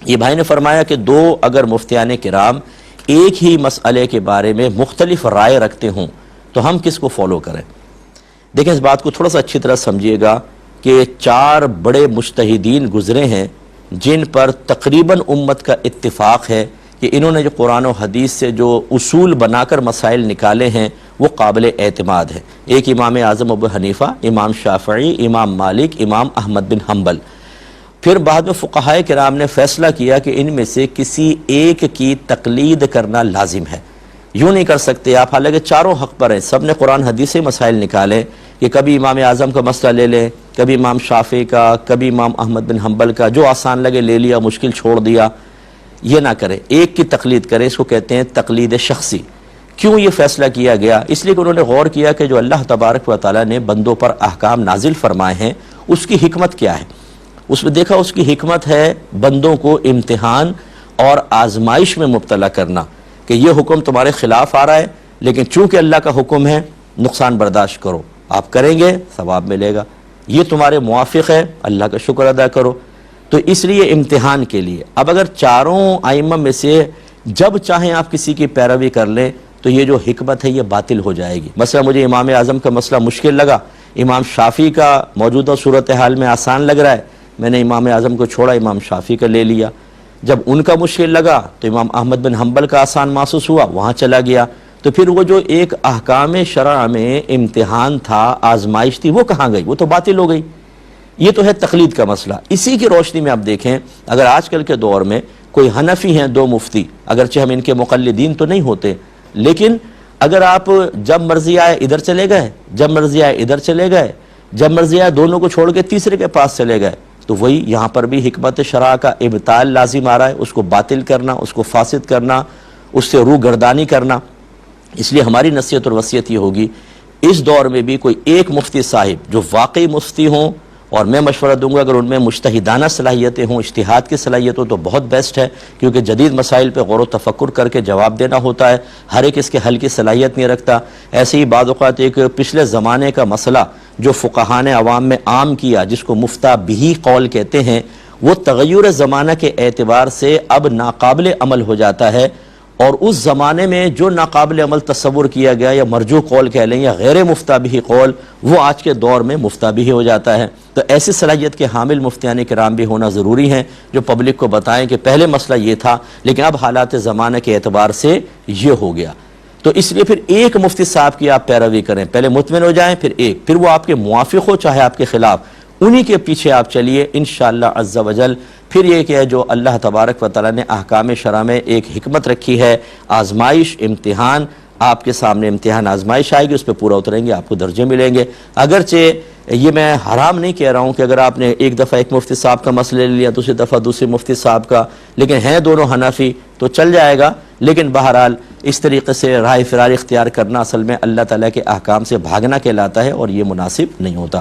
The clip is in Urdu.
یہ بھائی نے فرمایا کہ دو اگر مفتیان کرام ایک ہی مسئلے کے بارے میں مختلف رائے رکھتے ہوں تو ہم کس کو فالو کریں؟ دیکھیں اس بات کو تھوڑا سا اچھی طرح سمجھیے گا کہ 4 بڑے مجتہدین گزرے ہیں جن پر تقریباً امت کا اتفاق ہے کہ انہوں نے جو قرآن و حدیث سے جو اصول بنا کر مسائل نکالے ہیں وہ قابل اعتماد ہیں۔ ایک امام اعظم ابو حنیفہ، امام شافعی، امام مالک، امام احمد بن حنبل۔ پھر بعد میں فقہائے کرام نے فیصلہ کیا کہ ان میں سے کسی ایک کی تقلید کرنا لازم ہے۔ یوں نہیں کر سکتے آپ، حالانکہ چاروں حق پر ہیں، سب نے قرآن حدیث سے مسائل نکالے کہ کبھی امام اعظم کا مسئلہ لے لیں، کبھی امام شافعی کا، کبھی امام احمد بن حنبل کا، جو آسان لگے لے لیا، مشکل چھوڑ دیا۔ یہ نہ کرے، ایک کی تقلید کرے، اس کو کہتے ہیں تقلید شخصی۔ کیوں یہ فیصلہ کیا گیا؟ اس لیے کہ انہوں نے غور کیا کہ جو اللہ تبارک و تعالیٰ نے بندوں پر احکام نازل فرمائے ہیں اس کی حکمت کیا ہے۔ اس میں دیکھا اس کی حکمت ہے بندوں کو امتحان اور آزمائش میں مبتلا کرنا، کہ یہ حکم تمہارے خلاف آ رہا ہے لیکن چونکہ اللہ کا حکم ہے نقصان برداشت کرو، آپ کریں گے ثواب ملے گا، یہ تمہارے موافق ہے اللہ کا شکر ادا کرو۔ تو اس لیے امتحان کے لیے اب اگر چاروں ائمہ میں سے جب چاہیں آپ کسی کی پیروی کر لیں تو یہ جو حکمت ہے یہ باطل ہو جائے گی۔ مثلا مجھے امام اعظم کا مسئلہ مشکل لگا، امام شافعی کا موجودہ صورتحال میں آسان لگ رہا ہے، میں نے امام اعظم کو چھوڑا، امام شافعی کا لے لیا۔ جب ان کا مشکل لگا تو امام احمد بن حنبل کا آسان محسوس ہوا، وہاں چلا گیا۔ تو پھر وہ جو ایک احکام شرع میں امتحان تھا، آزمائش تھی، وہ کہاں گئی؟ وہ تو باطل ہو گئی۔ یہ تو ہے تقلید کا مسئلہ۔ اسی کی روشنی میں آپ دیکھیں، اگر آج کل کے دور میں کوئی حنفی ہیں 2 مفتی، اگرچہ ہم ان کے مقلدین تو نہیں ہوتے، لیکن اگر آپ جب مرضی آئے ادھر چلے گئے، جب مرضی آئے ادھر چلے گئے، جب مرضی آئے دونوں کو چھوڑ کے تیسرے کے پاس چلے گئے، تو وہی یہاں پر بھی حکمت شرع کا ابطال لازم آ رہا ہے، اس کو باطل کرنا، اس کو فاسد کرنا، اس سے روح گردانی کرنا۔ اس لیے ہماری نصیحت اور وصیت یہ ہوگی، اس دور میں بھی کوئی ایک مفتی صاحب جو واقعی مفتی ہوں، اور میں مشورہ دوں گا اگر ان میں مجتہدانہ صلاحیتیں ہوں، اجتہاد کی صلاحیت ہو تو بہت بیسٹ ہے، کیونکہ جدید مسائل پہ غور و تفکر کر کے جواب دینا ہوتا ہے، ہر ایک اس کے حل کی صلاحیت نہیں رکھتا۔ ایسے ہی بعض اوقات ایک پچھلے زمانے کا مسئلہ جو فقہاء نے عوام میں عام کیا، جس کو مفتیٰ بہ قول کہتے ہیں، وہ تغیر زمانہ کے اعتبار سے اب ناقابل عمل ہو جاتا ہے، اور اس زمانے میں جو ناقابل عمل تصور کیا گیا یا مرجو قول کہہ لیں یا غیر مفتیٰ بہ قول، وہ آج کے دور میں مفتیٰ بہ ہو جاتا ہے۔ تو ایسی صلاحیت کے حامل مفتیان کرام بھی ہونا ضروری ہیں، جو پبلک کو بتائیں کہ پہلے مسئلہ یہ تھا لیکن اب حالات زمانہ کے اعتبار سے یہ ہو گیا۔ تو اس لیے پھر ایک مفتی صاحب کی آپ پیروی کریں، پہلے مطمئن ہو جائیں، پھر ایک، پھر وہ آپ کے موافق ہو چاہے آپ کے خلاف، انہی کے پیچھے آپ چلیے انشاءاللہ عز و جل۔ پھر یہ کہ جو اللہ تبارک و تعالیٰ نے احکام شرع میں ایک حکمت رکھی ہے، آزمائش، امتحان، آپ کے سامنے امتحان آزمائش آئے گی، اس پہ پورا اتریں گے، آپ کو درجے ملیں گے۔ اگرچہ یہ میں حرام نہیں کہہ رہا ہوں کہ اگر آپ نے ایک دفعہ ایک مفتی صاحب کا مسئلہ لے لیا، دوسری دفعہ دوسرے مفتی صاحب کا، لیکن ہیں دونوں حنفی تو چل جائے گا، لیکن بہرحال اس طریقے سے راہ فرار اختیار کرنا اصل میں اللہ تعالیٰ کے احکام سے بھاگنا کہلاتا ہے، اور یہ مناسب نہیں ہوتا۔